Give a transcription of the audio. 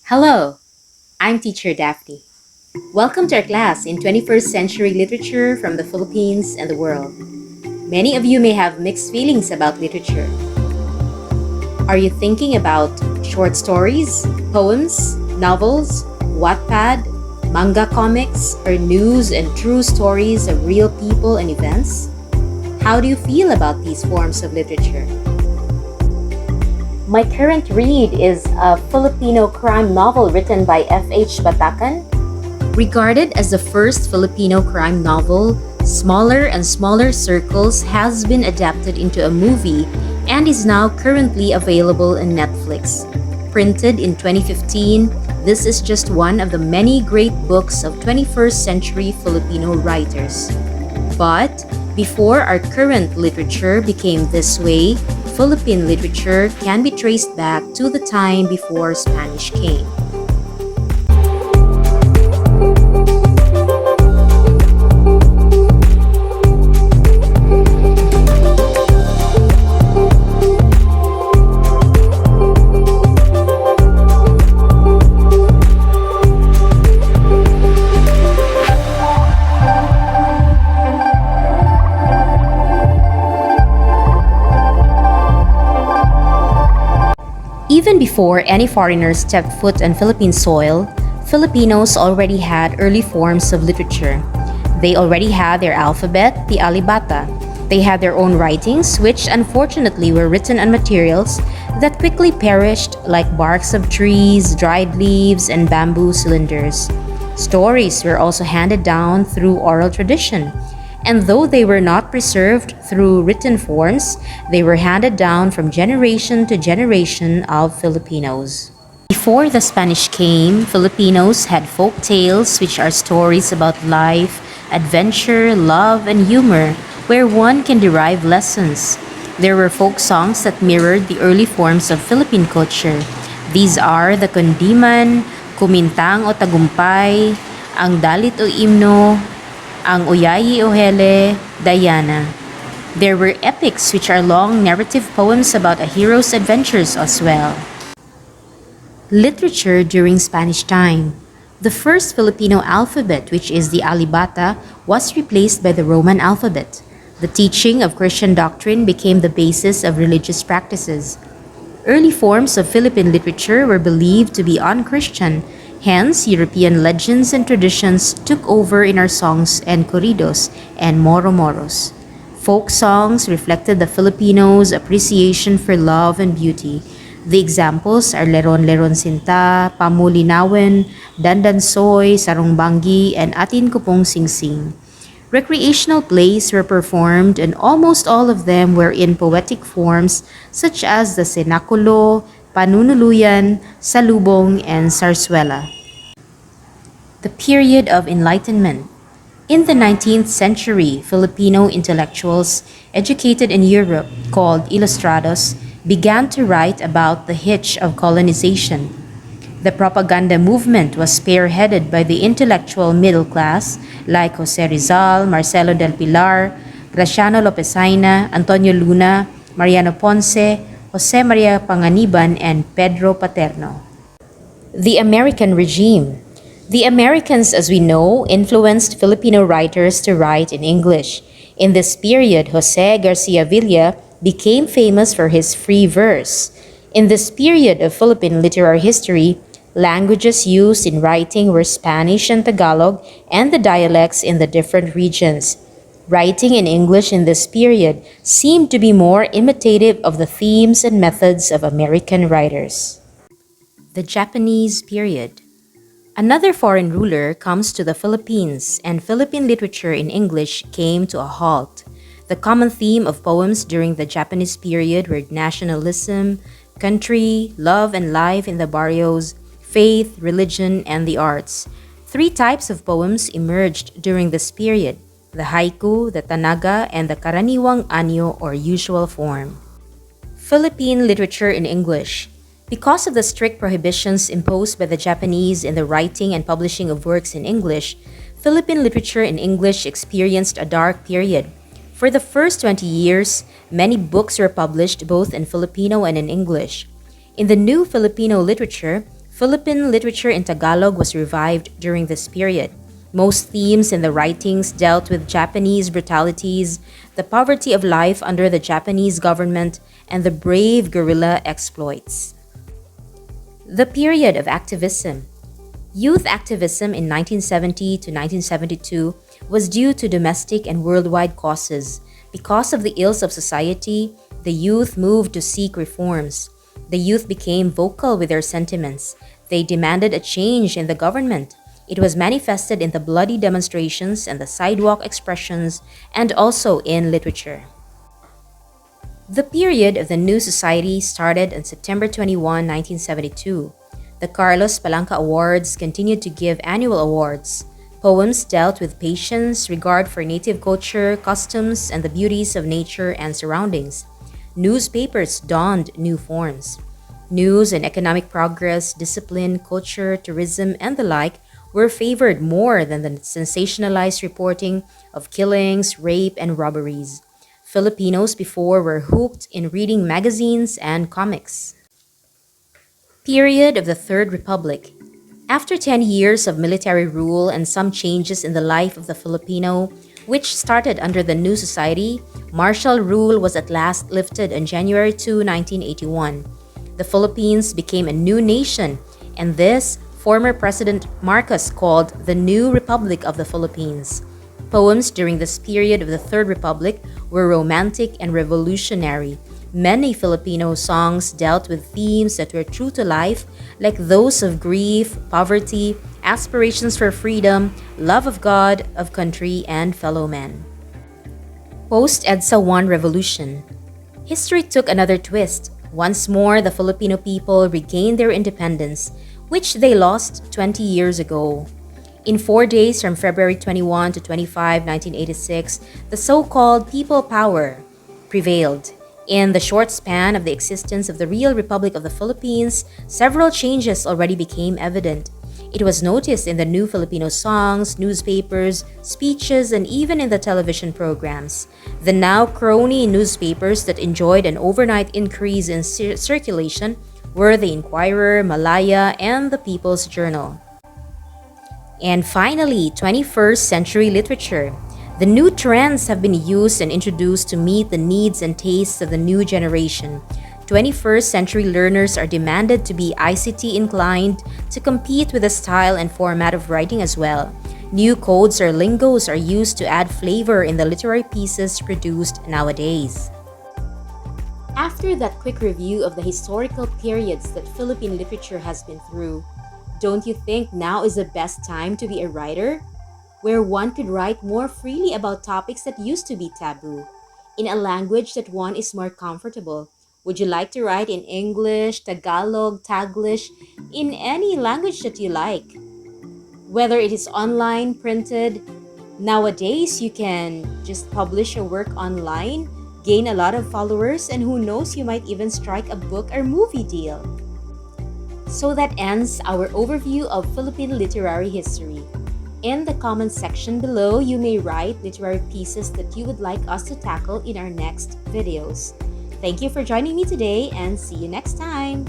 Hello, I'm Teacher Daphne. Welcome to our class in 21st Century Literature from the Philippines and the world. Many of you may have mixed feelings about literature. Are you thinking about short stories, poems, novels, Wattpad, manga comics, or news and true stories of real people and events? How do you feel about these forms of literature? My current read is a Filipino crime novel written by F.H. Batacan. Regarded as the first Filipino crime novel, Smaller and Smaller Circles has been adapted into a movie and is now currently available in Netflix. Printed in 2015, this is just one of the many great books of 21st century Filipino writers. But before our current literature became this way, Philippine literature can be traced back to the time before Spanish came. Even before any foreigners stepped foot on Philippine soil, Filipinos already had early forms of literature. They already had their alphabet, the alibata. They had their own writings, which unfortunately were written on materials that quickly perished like barks of trees, dried leaves, and bamboo cylinders. Stories were also handed down through oral tradition, and though they were not preserved through written forms, they were handed down from generation to generation of Filipinos. Before the Spanish came, Filipinos had folk tales, which are stories about life, adventure, love, and humor, where one can derive lessons. There were folk songs that mirrored the early forms of Philippine culture. These are the Kundiman, Kumintang o Tagumpay, Ang Dalit o Imno, Ang Uyayi o Hele, Diana. There were epics, which are long narrative poems about a hero's adventures as well. Literature during Spanish time. The first Filipino alphabet, which is the Alibata, was replaced by the Roman alphabet. The teaching of Christian doctrine became the basis of religious practices. Early forms of Philippine literature were believed to be un-Christian. Hence, European legends and traditions took over in our songs and corridos and moro-moros. Folk songs reflected the Filipinos' appreciation for love and beauty. The examples are Leron Leron Sinta, Pamulinawen, Dandansoy, Sarungbanggi, and Atin Kupong Singsing. Recreational plays were performed, and almost all of them were in poetic forms such as the Senaculo, Panunuluyan, Salubong, and Sarsuela. The Period of Enlightenment. In the 19th century, Filipino intellectuals educated in Europe, called Ilustrados, began to write about the hitch of colonization. The propaganda movement was spearheaded by the intellectual middle class like Jose Rizal, Marcelo del Pilar, Graciano Lopezaina, Antonio Luna, Mariano Ponce, Jose Maria Panganiban, and Pedro Paterno. The American regime. The Americans, as we know, influenced Filipino writers to write in English. In this period, Jose Garcia Villa became famous for his free verse. In this period of Philippine literary history, languages used in writing were Spanish and Tagalog and the dialects in the different regions. Writing in English in this period seemed to be more imitative of the themes and methods of American writers. The Japanese period. Another foreign ruler comes to the Philippines, and Philippine literature in English came to a halt. The common theme of poems during the Japanese period were nationalism, country, love and life in the barrios, faith, religion, and the arts. Three types of poems emerged during this period: the haiku, the tanaga, and the karaniwang anyo or usual form. Philippine literature in English. Because of the strict prohibitions imposed by the Japanese in the writing and publishing of works in English, Philippine literature in English experienced a dark period. For the first 20 years, many books were published both in Filipino and in English. In the new Filipino literature, Philippine literature in Tagalog was revived during this period. Most themes in the writings dealt with Japanese brutalities, the poverty of life under the Japanese government, and the brave guerrilla exploits. The period of activism. Youth activism in 1970 to 1972 was due to domestic and worldwide causes. Because of the ills of society, the youth moved to seek reforms. The youth became vocal with their sentiments. They demanded a change in the government. It was manifested in the bloody demonstrations and the sidewalk expressions, and also in literature. The period of the new society started on September 21, 1972. The Carlos Palanca Awards continued to give annual awards. Poems dealt with patience, regard for native culture, customs, and the beauties of nature and surroundings. Newspapers donned new forms. News and economic progress, discipline, culture, tourism, and the like were favored more than the sensationalized reporting of killings, rape, and robberies. Filipinos before were hooked in reading magazines and comics. Period of the Third Republic. After 10 years of military rule and some changes in the life of the Filipino, which started under the new society, martial rule was at last lifted on January 2, 1981. The Philippines became a new nation, and this former President Marcos called the New Republic of the Philippines. Poems during this period of the Third Republic were romantic and revolutionary. Many Filipino songs dealt with themes that were true to life, like those of grief, poverty, aspirations for freedom, love of God, of country, and fellow men. Post-EDSA I revolution. History took another twist. Once more, the Filipino people regained their independence, which they lost 20 years ago. In 4 days from February 21 to 25, 1986, the so-called people power prevailed. In the short span of the existence of the real Republic of the Philippines, several changes already became evident. It was noticed in the new Filipino songs, newspapers, speeches, and even in the television programs. The now crony newspapers that enjoyed an overnight increase in circulation were the Inquirer, Malaya, and the People's Journal. And finally, 21st century literature. The new trends have been used and introduced to meet the needs and tastes of the new generation. 21st century learners are demanded to be ICT inclined to compete with the style and format of writing as well. New codes or lingos are used to add flavor in the literary pieces produced nowadays. After that quick review of the historical periods that Philippine literature has been through, don't you think now is the best time to be a writer? Where one could write more freely about topics that used to be taboo, in a language that one is more comfortable. Would you like to write in English, Tagalog, Taglish, in any language that you like? Whether it is online, printed, nowadays you can just publish your work online, gain a lot of followers, and who knows, you might even strike a book or movie deal. So that ends our overview of Philippine literary history. In the comments section below, you may write literary pieces that you would like us to tackle in our next videos. Thank you for joining me today and see you next time!